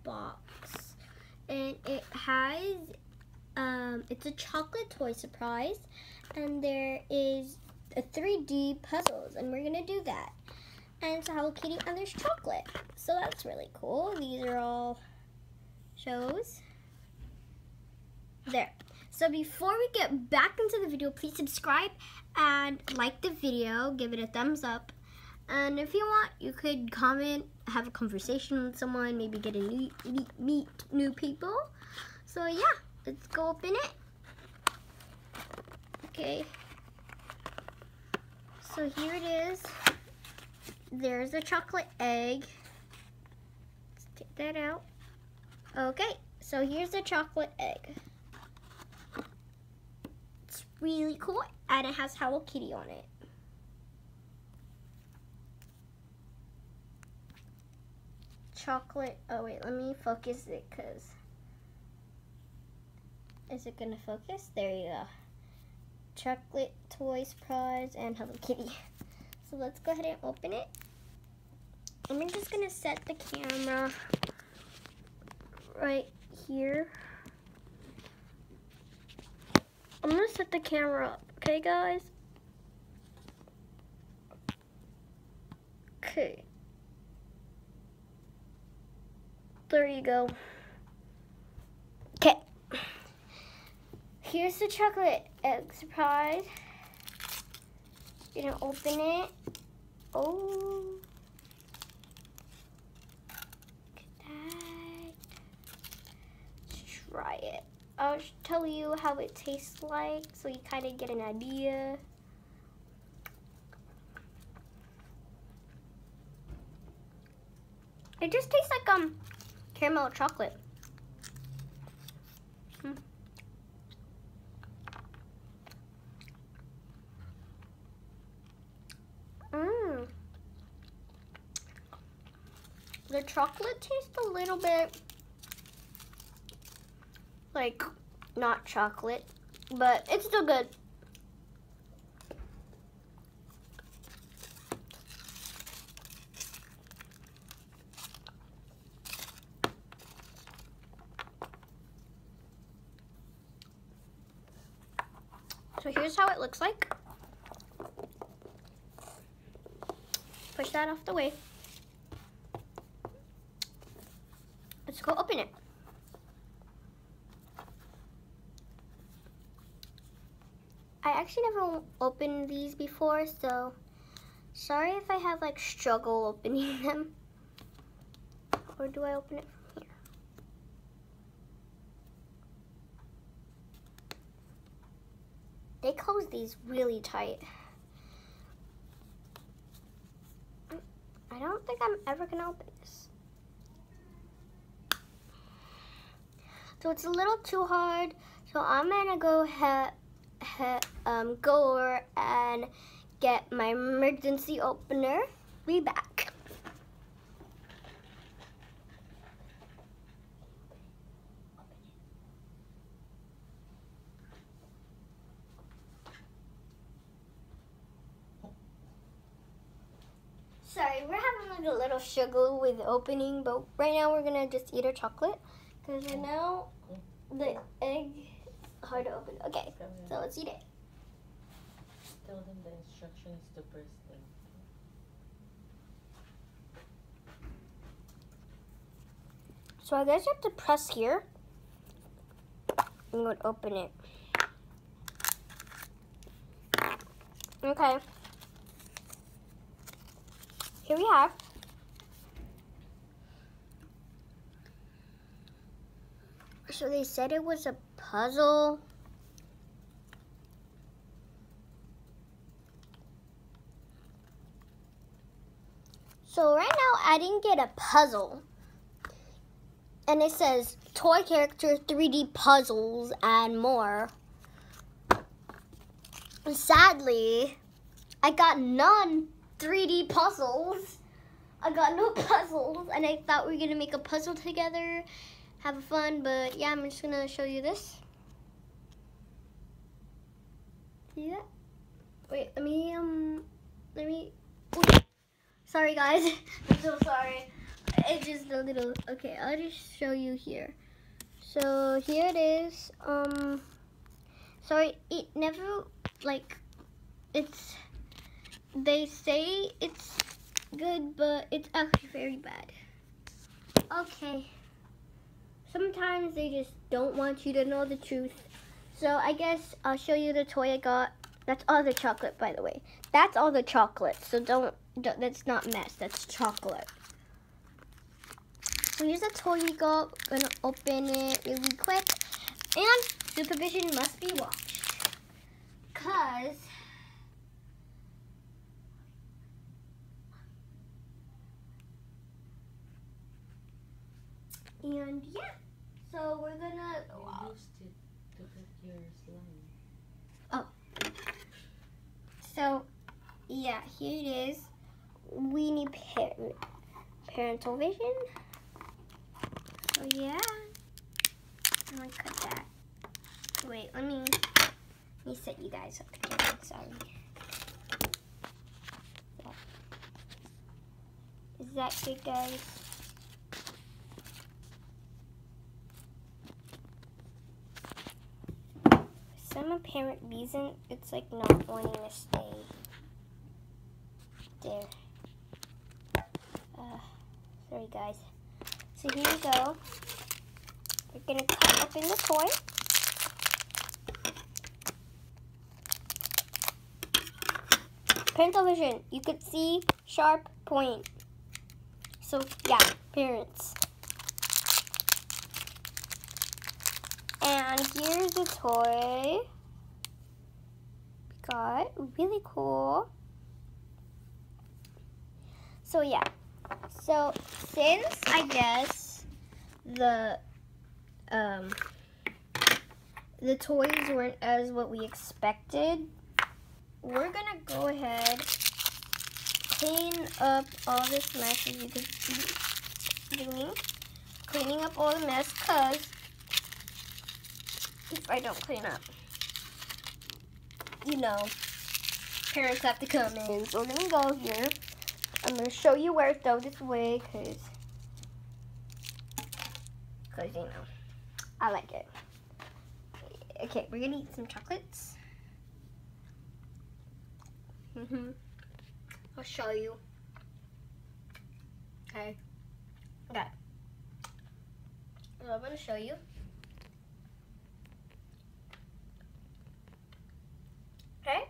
box, and it has it's a chocolate toy surprise, and there is a 3D puzzles, and we're gonna do that. And it's a Hello Kitty, and there's chocolate, so that's really cool. These are all shows there. So before we get back into the video, please subscribe and like the video, give it a thumbs up. And if you want, you could comment, have a conversation with someone, maybe get a meet new people. So yeah, let's go open it. Okay. So here it is. There's a chocolate egg. Let's take that out. Okay, so here's the chocolate egg. It's really cool, and it has Hello Kitty on it. Chocolate, oh wait, let me focus it, because is it gonna focus? There you go. Chocolate toy surprise and Hello Kitty. So let's go ahead and open it. I'm just gonna set the camera right here. I'm gonna set the camera up, okay guys? Okay. There you go. Okay. Here's the chocolate egg surprise. You're gonna open it. Oh. Look at that. Let's try it. I'll tell you how it tastes like so you kind of get an idea. It just tastes like caramel chocolate. The chocolate tastes a little bit like not chocolate, but it's still good. So here's how it looks like. Push that off the way. Let's go open it. I actually never opened these before, so sorry if I have like struggle opening them. Or do I open it from here? They close these really tight. I don't think I'm ever gonna open this. So it's a little too hard, so I'm gonna go go over and get my emergency opener. Be back. Sorry, we're having like a little struggle with opening, but right now we're gonna just eat our chocolate. Because right now, the egg hard to open. Okay, so let's eat it. Tell them the instructions to press them. So I guess you have to press here. I'm going to open it. Okay. Here we have. So they said it was a puzzle. So right now I didn't get a puzzle. And it says toy character 3D puzzles and more. Sadly, I got none 3D puzzles. I got no puzzles, and I thought we were gonna make a puzzle together, have fun, but yeah, I'm just gonna show you this. See that? Wait, let me, ooh. Sorry guys, I'm so sorry. It's just a little. Okay, I'll just show you here. So here it is. Sorry, it never like. It's. They say it's good, but it's actually very bad. Okay. Sometimes they just don't want you to know the truth. So I guess I'll show you the toy I got. That's all the chocolate, by the way. That's all the chocolate. So don't that's not mess. That's chocolate. So here's the toy we got. We're gonna open it really quick. And supervision must be watched. Cause and yeah. So we're gonna You used it to put your slime. Oh. So yeah, here it is. We need parental vision. So yeah. I'm gonna cut that. Wait, let me set you guys up again. Sorry. Yeah. Is that good, guys? Some apparent reason, it's like not wanting to stay there. Sorry, guys. So here we go. We're gonna cut open the toy. Parental vision. You could see sharp point. So yeah, parents. And here's the toy. We got really cool. So yeah. So since I guess the toys weren't as what we expected, we're gonna go ahead, clean up all this mess as you can see doing. Cleaning up all the mess, cause if I don't clean up, you know, parents have to come in. So we're gonna go here. I'm gonna show you where to throw this away, cause you know, I like it. Okay, we're gonna eat some chocolates. I'll show you. Okay. Okay. So I'm gonna show you. Okay.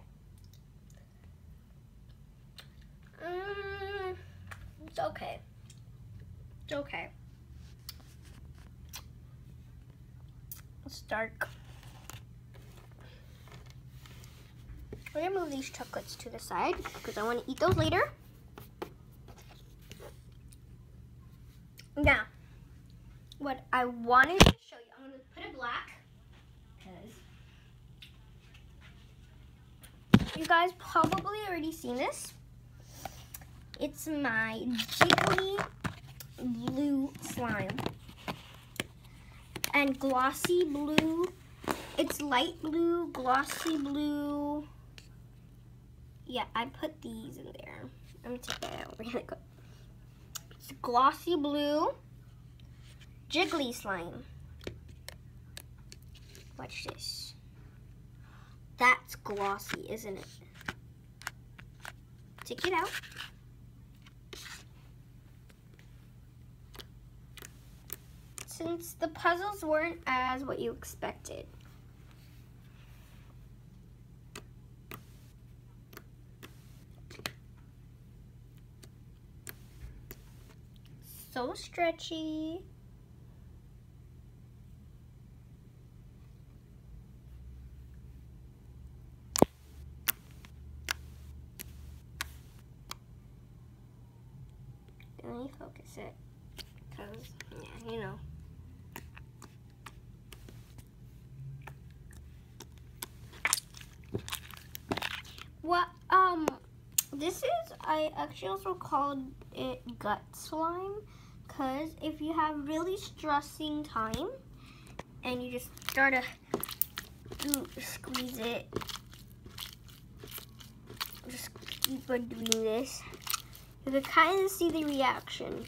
It's okay. It's okay. It's dark. I'm gonna move these chocolates to the side because I want to eat those later. Now, what I wanted to show you, I'm gonna put it black because you guys probably already seen this. It's my Jiggly blue slime. And glossy blue. It's light blue, glossy blue. Yeah, I put these in there. Let me take that out really quick. It's glossy blue, Jiggly slime. Watch this. That's glossy, isn't it? Take it out. Since the puzzles weren't as what you expected. So stretchy. Let me focus it, because, yeah, you know. What, this is, I actually also called it gut slime, because if you have really stressing time, and you just start to squeeze it, just keep on doing this, you can kind of see the reaction.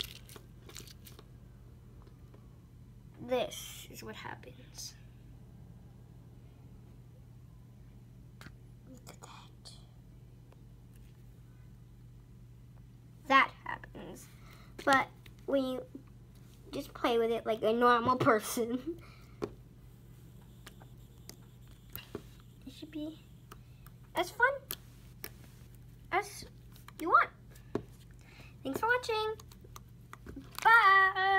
this is what happens. Look at that. That happens. But when you just play with it like a normal person, it should be as fun as you want. Thanks for watching. Bye.